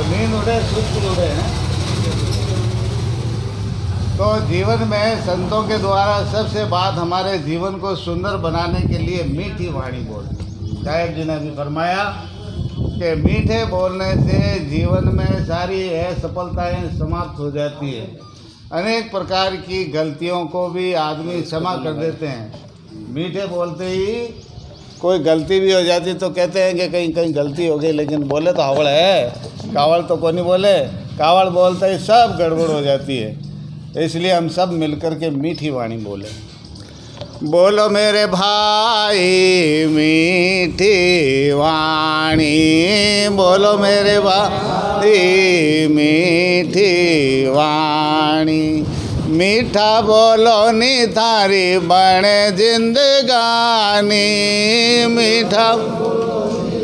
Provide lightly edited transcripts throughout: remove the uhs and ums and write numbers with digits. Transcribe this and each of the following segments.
नींद उड़े सुस्त उड़े हैं। तो जीवन में संतों के द्वारा सबसे बात हमारे जीवन को सुंदर बनाने के लिए मीठी वाणी बोलते। साहेब जी ने भी फरमाया कि मीठे बोलने से जीवन में सारी असफलताएं समाप्त हो जाती है। अनेक प्रकार की गलतियों को भी आदमी क्षमा कर देते हैं। मीठे बोलते ही कोई गलती भी हो जाती तो कहते हैं कि कहीं कहीं गलती हो गई, लेकिन बोले तो हावड़ है, कावड़ तो कौन नहीं बोले। कावड़ बोलते ही सब गड़बड़ हो जाती है। इसलिए हम सब मिलकर के मीठी वाणी बोले। बोलो मेरे भाई मीठी वाणी, बोलो मेरे भाई मीठी वाणी। मीठा बोलो नी थारी बने जिंदगानी, मीठा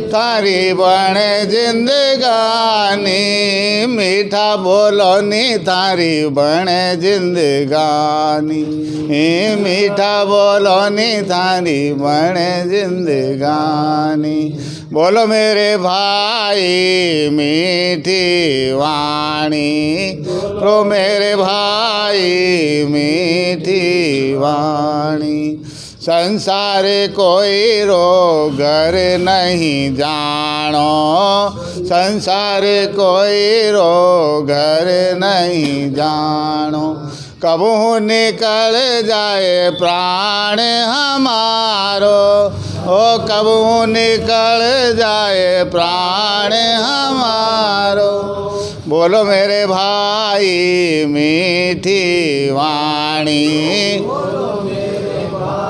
थारी बने जिंदगानी। मीठा बोलो नी थारी बने जिंदगानी, मीठा बोलो नी थारी बने जिंदगानी। बोलो मेरे भाई मीठी वाणी, तो मेरे भाई मीठी वाणी। संसार कोई रोगर नहीं जानो, संसार कोई रोगर नहीं जानो। कबू निकल जाए प्राण हमारो, ओ कबू निकल जाए प्राण हमारो। बोलो मेरे भाई मीठी वाणी,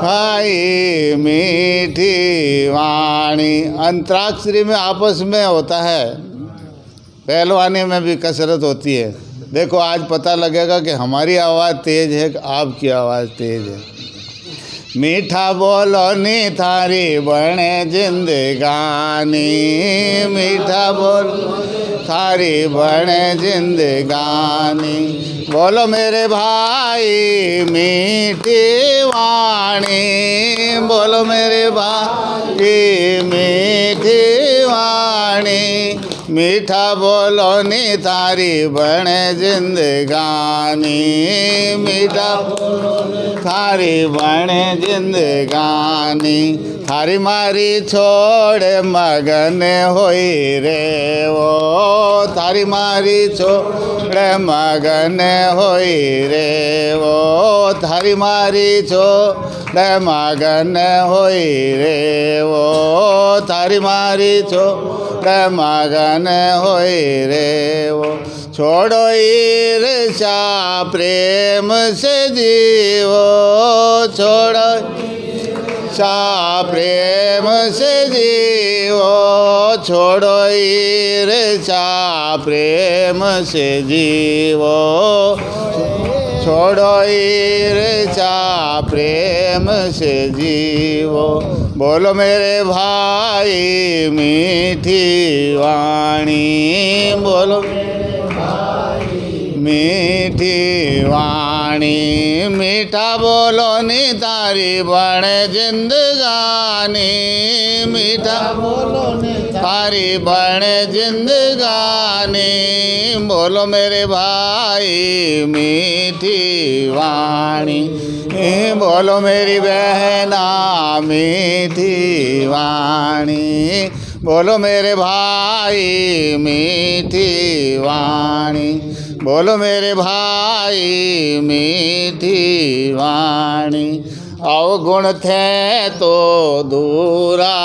भाई मीठी वाणी। अंतराक्षरी में आपस में होता है, पहलवानी में भी कसरत होती है। देखो आज पता लगेगा कि हमारी आवाज़ तेज़ है कि आपकी आवाज़ तेज़ है। मीठा बोलो नी थारी बने जिंदगानी, मीठा बोलो थारी बने जिंदगानी। बोलो मेरे भाई मीठी वाणी, बोलो मेरे भाई मीठी वाणी। मीठा बोलो नी थारी बने जिंदगानी, मीठा थारी बने जिंदगानी। थारी मारी छोड़ मगन होई रे वो, थारी मारी छोड़ मगन होई रे वो। थारी मारी छोड़ मगन होई रे वो, थारी मारी छोड़ मगन होई रे वो। छोड़ो ईर्ष्या प्रेम से जीवो, छोड़ो ईर्ष्या प्रेम से जीवो। छोड़ो ईर्ष्या प्रेम से जीवो, छोड़ो ईर्ष्या प्रेम से जीवो। बोलो मेरे भाई मीठी वाणी, बोलो मीठी वाणी। मीठा बोलो नी तारी बने जिंदगानी, मीठा बोलो नी तारी बने जिंदगानी। बोलो मेरे भाई मीठी वाणी, बोलो मेरी बहना मीठी वाणी। बोलो मेरे भाई मीठी वाणी, बोलो मेरे भाई मीठी वाणी। अवगुण थे तो दूरा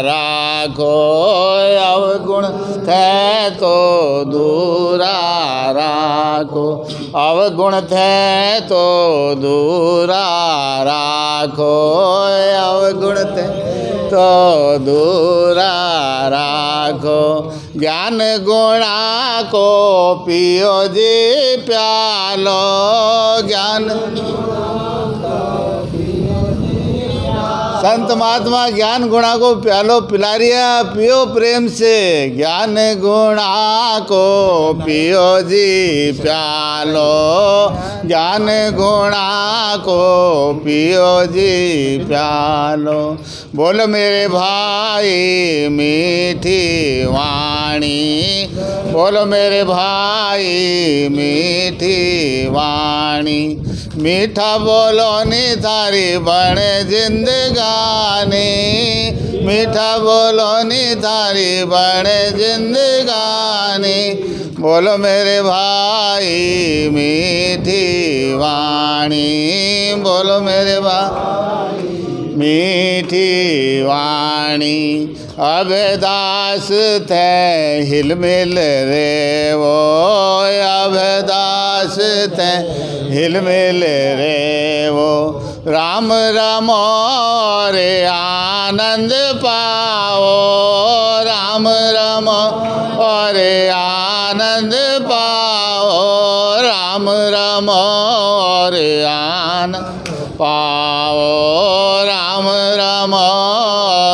राखो, अवगुण थे तो दूरा राखो। अवगुण थे तो दूरा राखो, अवगुण थे तो दूरा राखो। ज्ञान गुणा को पियो जी प्यालो, ज्ञान संत महात्मा ज्ञान गुणा को प्यालो पिलारिया पियो प्रेम से, ज्ञान गुणा को पियो जी प्यालो, ज्ञान गुणा को पियो जी प्यालो। बोलो मेरे भाई मीठी वाणी, बोलो मेरे भाई मीठी वाणी, मीठा बोलो नी थारी बने जिंदगानी, मीठा बोलो नी थारी बने जिंदगानी। बोलो मेरे भाई मीठी वाणी, बोलो मेरे भाई मीठी वाणी। अभेदास थे हिलमिल रे वो, अभेदास थे हिलमिल रे वो, राम रमो रे आनंद पाओ, राम रमो रे आनंद पाओ, राम रमो रे आनंद पाओ, राम रमो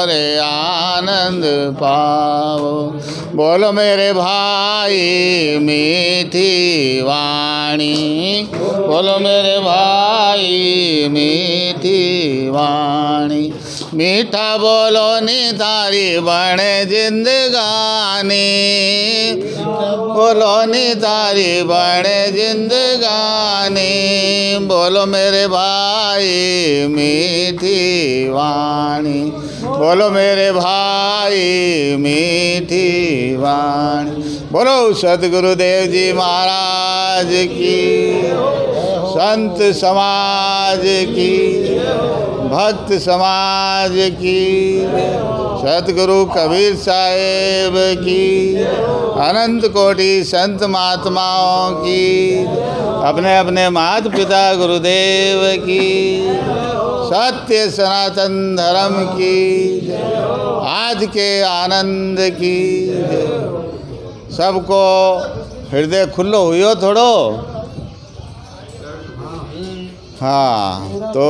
रे आनंद पाओ। बोलो मेरे भाई मीठी वाणी, बोलो मेरे भाई मीठी वाणी, मीठा बोलो नी थारी बने जिंदगानी, बोलो नी थारी बने जिंदगानी। बोलो मेरे भाई मीठी वाणी, बोलो मेरे भाई मीठी वाणी। बोलो सद्गुरुदेव जी महाराज की, संत समाज की, भक्त समाज की, सतगुरु कबीर साहेब की, अनंत कोटि संत महात्माओं की, अपने अपने माता पिता गुरुदेव की, सत्य सनातन धर्म की, आज के आनंद की। सबको हृदय खुल्लो हुयो थोड़ो। हाँ तो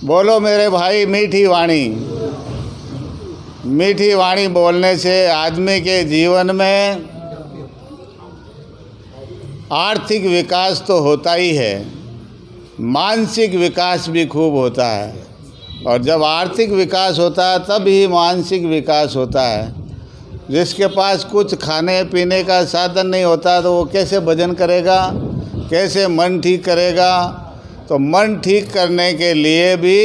बोलो मेरे भाई मीठी वाणी। मीठी वाणी बोलने से आदमी के जीवन में आर्थिक विकास तो होता ही है, मानसिक विकास भी खूब होता है। और जब आर्थिक विकास होता है तब ही मानसिक विकास होता है। जिसके पास कुछ खाने पीने का साधन नहीं होता तो वो कैसे भजन करेगा, कैसे मन ठीक करेगा। तो मन ठीक करने के लिए भी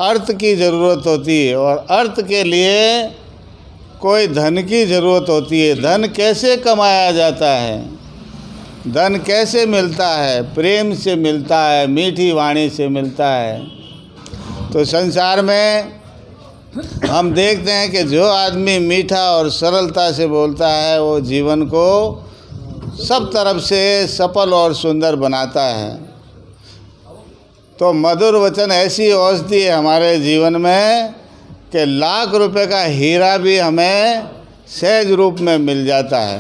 अर्थ की ज़रूरत होती है, और अर्थ के लिए कोई धन की ज़रूरत होती है। धन कैसे कमाया जाता है, धन कैसे मिलता है? प्रेम से मिलता है, मीठी वाणी से मिलता है। तो संसार में हम देखते हैं कि जो आदमी मीठा और सरलता से बोलता है वो जीवन को सब तरफ से सफल और सुंदर बनाता है। तो मधुर वचन ऐसी औषधि है हमारे जीवन में कि लाख रुपए का हीरा भी हमें सहज रूप में मिल जाता है।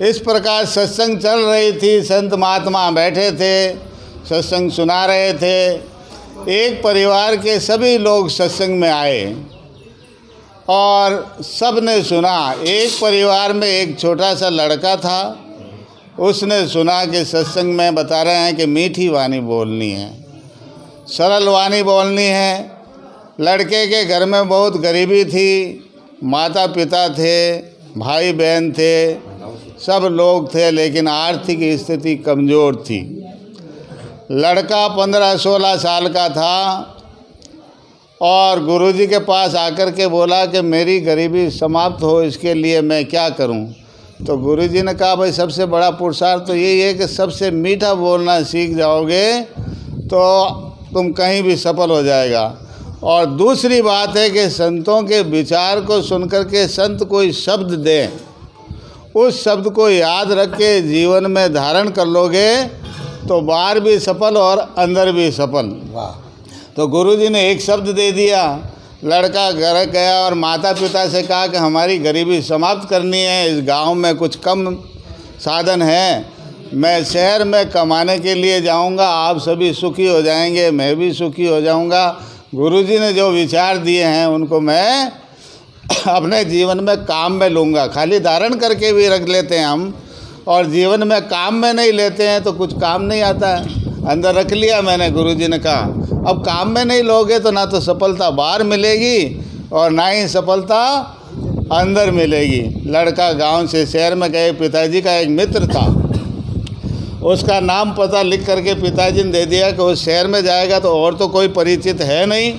इस प्रकार सत्संग चल रही थी, संत महात्मा बैठे थे, सत्संग सुना रहे थे। एक परिवार के सभी लोग सत्संग में आए और सब ने सुना। एक परिवार में एक छोटा सा लड़का था, उसने सुना कि सत्संग में बता रहे हैं कि मीठी वाणी बोलनी है, सरल वाणी बोलनी है। लड़के के घर में बहुत गरीबी थी, माता पिता थे, भाई बहन थे, सब लोग थे, लेकिन आर्थिक स्थिति कमज़ोर थी। लड़का 15-16 साल का था और गुरुजी के पास आकर के बोला कि मेरी गरीबी समाप्त हो, इसके लिए मैं क्या करूं? तो गुरुजी ने कहा भाई सबसे बड़ा पुरुषार्थ तो यही है कि सबसे मीठा बोलना सीख जाओगे तो तुम कहीं भी सफल हो जाएगा। और दूसरी बात है कि संतों के विचार को सुनकर के संत कोई शब्द दें, उस शब्द को याद रख के जीवन में धारण कर लोगे तो बाहर भी सफल और अंदर भी सफल। वाह। तो गुरुजी ने एक शब्द दे दिया। लड़का घर गया और माता पिता से कहा कि हमारी गरीबी समाप्त करनी है, इस गांव में कुछ कम साधन है मैं शहर में कमाने के लिए जाऊंगा, आप सभी सुखी हो जाएंगे, मैं भी सुखी हो जाऊंगा। गुरुजी ने जो विचार दिए हैं उनको मैं अपने जीवन में काम में लूँगा। खाली धारण करके भी रख लेते हैं हम और जीवन में काम में नहीं लेते हैं तो कुछ काम नहीं आता है। अंदर रख लिया मैंने, गुरुजी ने कहा अब काम में नहीं लोगे तो ना तो सफलता बाहर मिलेगी और ना ही सफलता अंदर मिलेगी। लड़का गांव से शहर में गए, पिताजी का एक मित्र था, उसका नाम पता लिख करके पिताजी ने दे दिया कि उस शहर में जाएगा तो और तो कोई परिचित है नहीं।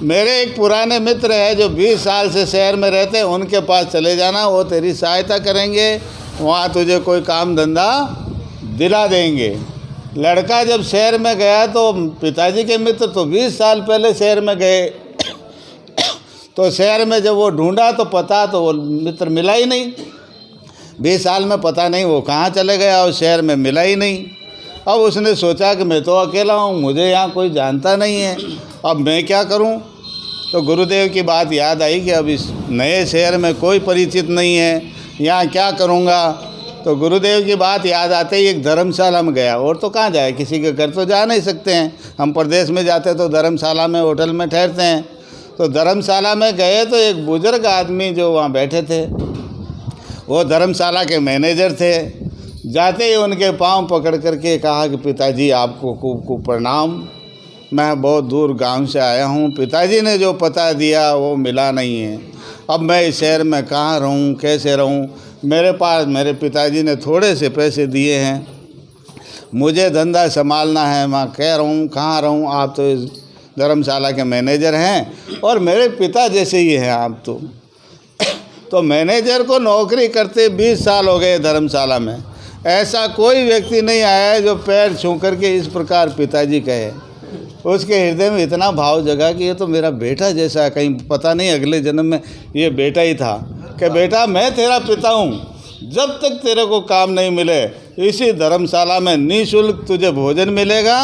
मेरे एक पुराने मित्र है जो 20 साल से शहर में रहते हैं, उनके पास चले जाना, वो तेरी सहायता करेंगे, वहाँ तुझे कोई काम धंधा दिला देंगे। लड़का जब शहर में गया तो पिताजी के मित्र तो 20 साल पहले शहर में गए तो शहर में जब वो ढूंढा तो पता तो वो मित्र मिला ही नहीं। 20 साल में पता नहीं वो कहाँ चले गया और शहर में मिला ही नहीं। अब उसने सोचा कि मैं तो अकेला हूँ, मुझे यहाँ कोई जानता नहीं है, अब मैं क्या करूँ। तो गुरुदेव की बात याद आई कि अब इस नए शहर में कोई परिचित नहीं है, यहाँ क्या करूँगा। तो गुरुदेव की बात याद आते ही एक धर्मशाला में गया, और तो कहाँ जाए, किसी के घर तो जा नहीं सकते हैं। हम प्रदेश में जाते तो धर्मशाला में, होटल में ठहरते हैं। तो धर्मशाला में गए तो एक बुजुर्ग आदमी जो वहाँ बैठे थे वो धर्मशाला के मैनेजर थे। जाते ही उनके पांव पकड़ करके कहा कि पिताजी आपको खूब प्रणाम, मैं बहुत दूर गांव से आया हूँ, पिताजी ने जो पता दिया वो मिला नहीं है, अब मैं इस शहर में कहाँ रहूँ, कैसे रहूँ। मेरे पास मेरे पिताजी ने थोड़े से पैसे दिए हैं, मुझे धंधा संभालना है, मैं कह रहा हूँ कहाँ रहूँ। आप तो इस धर्मशाला के मैनेजर हैं और मेरे पिता जैसे ही हैं आप तो मैनेजर को नौकरी करते 20 साल हो गए धर्मशाला में, ऐसा कोई व्यक्ति नहीं आया है जो पैर छू करके इस प्रकार पिताजी कहे। उसके हृदय में इतना भाव जगा कि ये तो मेरा बेटा जैसा है, कहीं पता नहीं अगले जन्म में ये बेटा ही था। कि बेटा मैं तेरा पिता हूँ, जब तक तेरे को काम नहीं मिले इसी धर्मशाला में निःशुल्क तुझे भोजन मिलेगा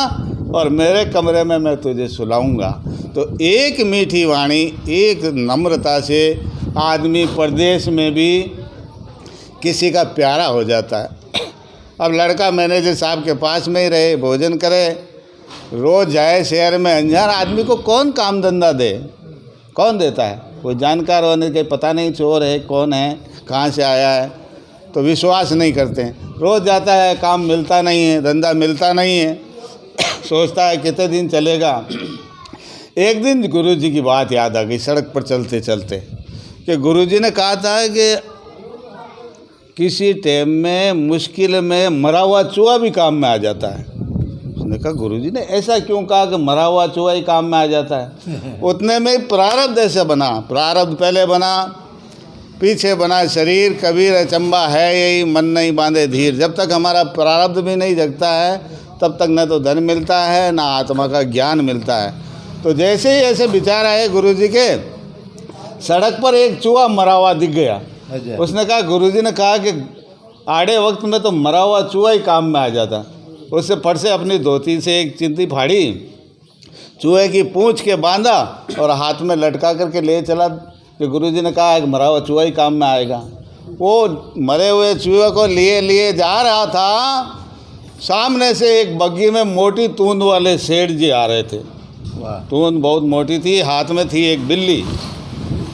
और मेरे कमरे में मैं तुझे सुलाऊंगा। तो एक मीठी वाणी, एक नम्रता से आदमी प्रदेश में भी किसी का प्यारा हो जाता है। अब लड़का मैनेजर साहब के पास में ही रहे, भोजन करे, रोज़ जाए शहर में। अनजान आदमी को कौन काम धंधा दे, कौन देता है। कोई जानकार होने के पता नहीं चोर है, कौन है, कहाँ से आया है, तो विश्वास नहीं करते हैं। रोज़ जाता है, काम मिलता नहीं है, धंधा मिलता नहीं है, सोचता है कितने दिन चलेगा। एक दिन गुरुजी की बात याद आ गई सड़क पर चलते चलते कि गुरुजी ने कहा था कि किसी टाइम में मुश्किल में मरा हुआ चूहा भी काम में आ जाता है। उसने कहा गुरुजी ने ऐसा क्यों कहा कि मरा हुआ चूहा ही काम में आ जाता है। उतने में प्रारब्ध ऐसे बना, प्रारब्ध पहले बना, पीछे बना शरीर। कबीर अचंबा है यही मन नहीं बांधे धीर। जब तक हमारा प्रारब्ध भी नहीं जगता है तब तक न तो धन मिलता है ना आत्मा का ज्ञान मिलता है। तो जैसे ही ऐसे विचार आए गुरुजी के, सड़क पर एक चूहा मरा हुआ दिख गया। उसने कहा गुरुजी ने कहा कि आड़े वक्त में तो मरा हुआ चूहा ही काम में आ जाता। उससे फट से अपनी धोती से एक चिंती फाड़ी, चूहे की पूंछ के बांधा और हाथ में लटका करके ले चला कि गुरुजी ने कहा कि मरा हुआ चूहा ही काम में आएगा। वो मरे हुए चूहे को लिए जा रहा था, सामने से एक बग्गी में मोटी तूंद वाले सेठ जी आ रहे थे। तूंद बहुत मोटी थी, हाथ में थी एक बिल्ली।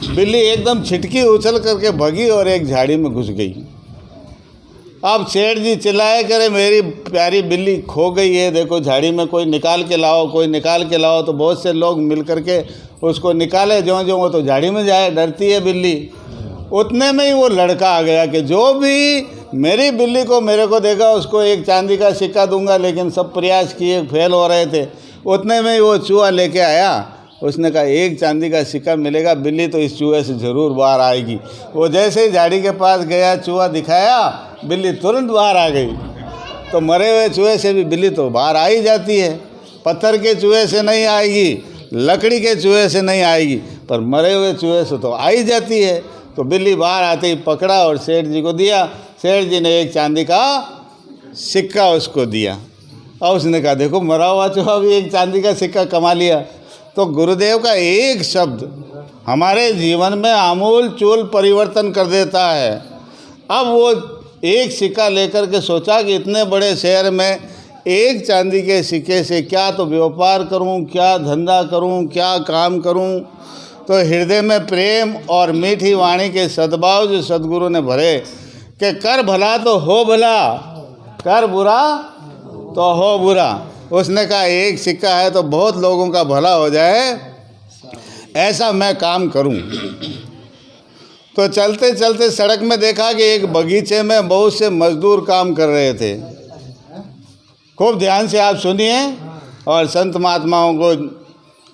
बिल्ली एकदम छिटकी उछल करके भगी और एक झाड़ी में घुस गई। अब सेठ जी चिल्लाए करे मेरी प्यारी बिल्ली खो गई है, देखो झाड़ी में कोई निकाल के लाओ, कोई निकाल के लाओ। तो बहुत से लोग मिल करके उसको निकाले, जो वो तो झाड़ी में जाए, डरती है बिल्ली। उतने में ही वो लड़का आ गया कि जो भी मेरी बिल्ली को मेरे को देगा उसको एक चांदी का सिक्का दूंगा, लेकिन सब प्रयास किए फेल हो रहे थे। उतने में ही वो चूहा लेके आया। उसने कहा एक चांदी का सिक्का मिलेगा, बिल्ली तो इस चूहे से ज़रूर बाहर आएगी। वो जैसे ही झाड़ी के पास गया, चूहा दिखाया, बिल्ली तुरंत बाहर आ गई। तो मरे हुए चूहे से भी बिल्ली तो बाहर आ ही जाती है। पत्थर के चूहे से नहीं आएगी, लकड़ी के चूहे से नहीं आएगी, पर मरे हुए चूहे से तो आ ही जाती है। तो बिल्ली बाहर आते ही पकड़ा और सेठ जी को दिया। सेठ जी ने एक चांदी का सिक्का उसको दिया और उसने कहा देखो मरा हुआ चूहा भी एक चांदी का सिक्का कमा लिया। तो गुरुदेव का एक शब्द हमारे जीवन में आमूल चूल परिवर्तन कर देता है। अब वो एक सिक्का लेकर के सोचा कि इतने बड़े शहर में एक चांदी के सिक्के से क्या तो व्यापार करूं, क्या धंधा करूं, क्या काम करूं। तो हृदय में प्रेम और मीठी वाणी के सद्भाव जो सदगुरु ने भरे कि कर भला तो हो भला, कर बुरा तो हो बुरा। उसने कहा एक सिक्का है तो बहुत लोगों का भला हो जाए, ऐसा मैं काम करूं। तो चलते चलते सड़क में देखा कि एक बगीचे में बहुत से मजदूर काम कर रहे थे। खूब ध्यान से आप सुनिए, और संत महात्माओं को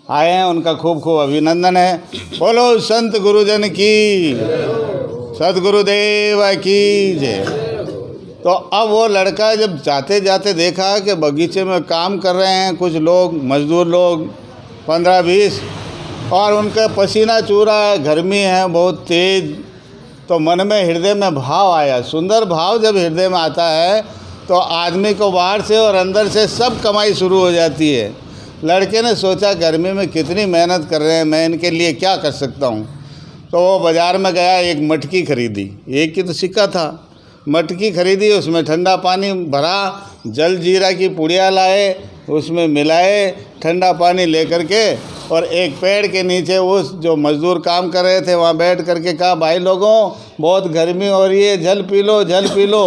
आए हैं उनका खूब खूब अभिनंदन है। बोलो संत गुरुजन की, सदगुरुदेव की जय। तो अब वो लड़का जब जाते जाते देखा कि बगीचे में काम कर रहे हैं कुछ लोग, मजदूर लोग 15-20, और उनका पसीना चू रहा है, गर्मी है बहुत तेज़। तो मन में हृदय में भाव आया। सुंदर भाव जब हृदय में आता है तो आदमी को बाहर से और अंदर से सब कमाई शुरू हो जाती है। लड़के ने सोचा गर्मी में कितनी मेहनत कर रहे हैं, मैं इनके लिए क्या कर सकता हूँ। तो वो बाज़ार में गया, एक मटकी खरीदी, एक ही तो सिक्का था। मटकी खरीदी, उसमें ठंडा पानी भरा, जल जीरा की पुड़िया लाए, उसमें मिलाए ठंडा पानी लेकर के, और एक पेड़ के नीचे उस जो मज़दूर काम कर रहे थे वहाँ बैठ करके कहा, भाई लोगों बहुत गर्मी हो रही है, जल पी लो, जल पी लो।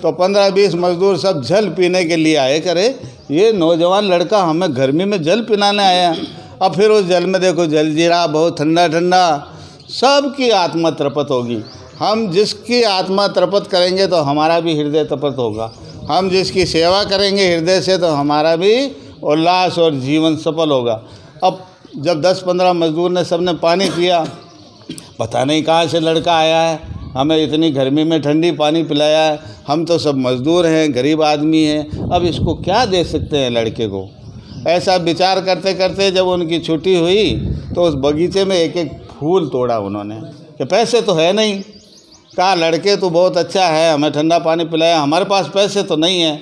तो 15-20 मज़दूर सब जल पीने के लिए आए। करे ये नौजवान लड़का हमें गर्मी में जल पिलाने आया। अब फिर उस जल में देखो जल जीरा बहुत ठंडा ठंडा, सबकी आत्मा तृप्त होगी। हम जिसकी आत्मा तृप्त करेंगे तो हमारा भी हृदय तृप्त होगा। हम जिसकी सेवा करेंगे हृदय से तो हमारा भी उल्लास और जीवन सफल होगा। अब जब 10-15 मजदूर ने सबने पानी पिया, पता नहीं कहाँ से लड़का आया है, हमें इतनी गर्मी में ठंडी पानी पिलाया है, हम तो सब मजदूर हैं, गरीब आदमी हैं, अब इसको क्या दे सकते हैं लड़के को। ऐसा विचार करते करते जब उनकी छुट्टी हुई तो उस बगीचे में एक एक फूल तोड़ा उन्होंने, कि पैसे तो है नहीं। कहा लड़के तो बहुत अच्छा है, हमें ठंडा पानी पिलाया, हमारे पास पैसे तो नहीं है,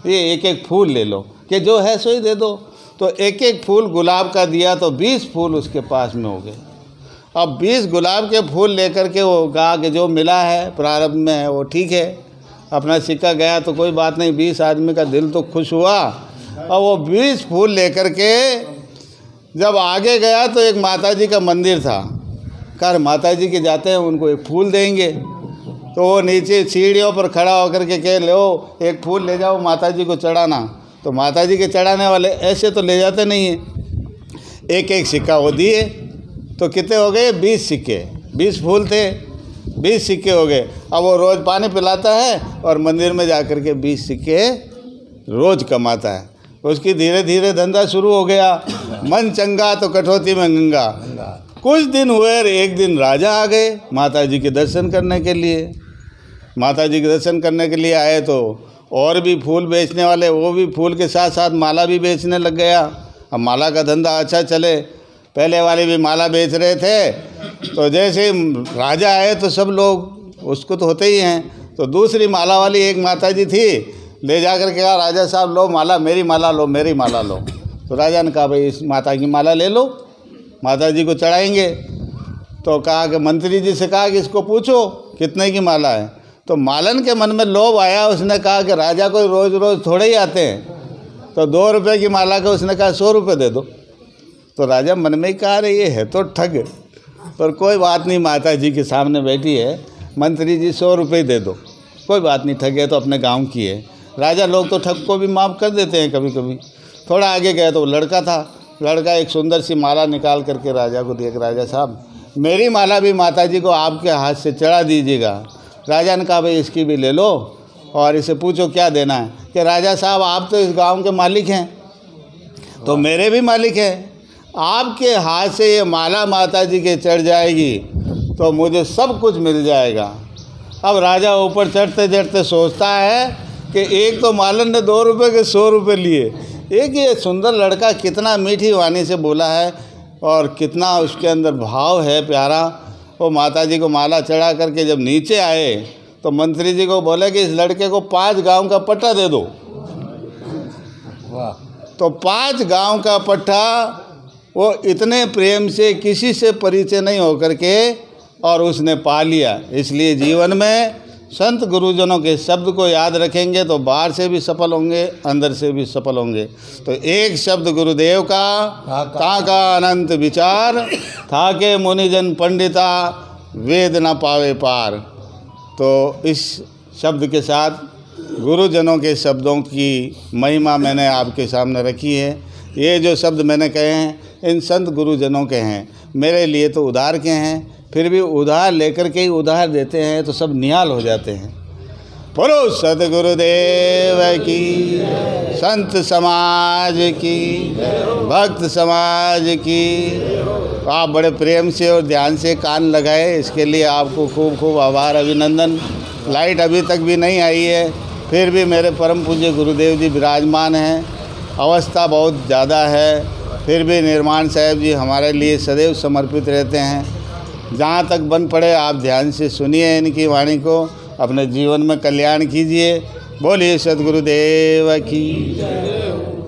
ये एक एक फूल ले लो, कि जो है सो ही दे दो। तो एक एक फूल गुलाब का दिया तो 20 फूल उसके पास में हो गए। अब 20 गुलाब के फूल लेकर के वो कहा कि जो मिला है प्रारंभ में है वो ठीक है, अपना सिक्का गया तो कोई बात नहीं, 20 आदमी का दिल तो खुश हुआ। और वो 20 फूल लेकर के जब आगे गया तो एक माताजी का मंदिर था। कहा माता जी के जाते हैं उनको एक फूल देंगे। तो वो नीचे सीढ़ियों पर खड़ा होकर के कह लो एक फूल ले जाओ माता जी को चढ़ाना। तो माता जी के चढ़ाने वाले ऐसे तो ले जाते नहीं हैं, एक एक सिक्का वो दिए। तो कितने हो गए? 20 सिक्के, 20 फूल थे, 20 सिक्के हो गए। अब वो रोज़ पानी पिलाता है और मंदिर में जा कर के 20 सिक्के रोज़ कमाता है। उसकी धीरे धीरे धंधा शुरू हो गया। मन चंगा तो कटौती में गंगा। कुछ दिन हुए, एक दिन राजा आ गए माता जी के दर्शन करने के लिए। माता जी के दर्शन करने के लिए आए तो और भी फूल बेचने वाले, वो भी फूल के साथ साथ माला भी बेचने लग गया। अब माला का धंधा अच्छा चले, पहले वाले भी माला बेच रहे थे। तो जैसे राजा आए तो सब लोग उसको तो होते ही हैं। तो दूसरी माला वाली एक माता जी थी, ले जा कर के कहा राजा साहब लो माला, मेरी माला लो, मेरी माला लो। तो राजा ने कहा भाई इस माता की माला ले लो, माता जी को चढ़ाएंगे। तो कहा कि मंत्री जी से कहा कि इसको पूछो कितने की माला है। तो मालन के मन में लोभ आया, उसने कहा कि राजा कोई रोज़ रोज़ थोड़े ही आते हैं। तो 2 रुपये की माला का उसने कहा 100 रुपये दे दो। तो राजा मन में ही कहा रहे ये है तो ठग, पर कोई बात नहीं, माता जी के सामने बैठी है, मंत्री जी 100 रुपये दे दो, कोई बात नहीं, ठग है तो अपने गाँव की है। राजा लोग तो ठग को भी माफ़ कर देते हैं कभी कभी। थोड़ा आगे गया तो लड़का था, लड़का एक सुंदर सी माला निकाल करके राजा को दिया। राजा साहब मेरी माला भी माता जी को आपके हाथ से चढ़ा दीजिएगा। राजा ने कहा भाई इसकी भी ले लो और इसे पूछो क्या देना है। कि राजा साहब आप तो इस गांव के मालिक हैं, तो मेरे भी मालिक हैं, आपके हाथ से ये माला माता जी के चढ़ जाएगी तो मुझे सब कुछ मिल जाएगा। अब राजा ऊपर चढ़ते चढ़ते सोचता है कि एक तो मालन ने 2 रुपये के 100 रुपये लिए, एक ये सुंदर लड़का कितना मीठी वाणी से बोला है और कितना उसके अंदर भाव है प्यारा। वो माता जी को माला चढ़ा करके जब नीचे आए तो मंत्री जी को बोले कि इस लड़के को 5 गांव का पट्टा दे दो। वाह। तो 5 गांव का पट्टा वो इतने प्रेम से किसी से परिचय नहीं होकर के और उसने पा लिया। इसलिए जीवन में संत गुरुजनों के शब्द को याद रखेंगे तो बाहर से भी सफल होंगे, अंदर से भी सफल होंगे। तो एक शब्द गुरुदेव का ताका अनंत विचार, थाके मुनिजन पंडिता वेद न पावे पार। तो इस शब्द के साथ गुरुजनों के शब्दों की महिमा मैंने आपके सामने रखी है। ये जो शब्द मैंने कहे हैं इन संत गुरुजनों के हैं, मेरे लिए तो उधार के हैं, फिर भी उधार लेकर के ही उधार देते हैं तो सब निहाल हो जाते हैं। बोलो सतगुरुदेव की, संत समाज की, भक्त समाज की। आप बड़े प्रेम से और ध्यान से कान लगाए, इसके लिए आपको खूब खूब आभार, अभिनंदन। लाइट अभी तक भी नहीं आई है, फिर भी मेरे परम पूज्य गुरुदेव जी विराजमान हैं। अवस्था बहुत ज़्यादा है, फिर भी निर्माण साहब जी हमारे लिए सदैव समर्पित रहते हैं। जहाँ तक बन पड़े आप ध्यान से सुनिए इनकी वाणी को, अपने जीवन में कल्याण कीजिए। बोलिए सद्गुरुदेव की।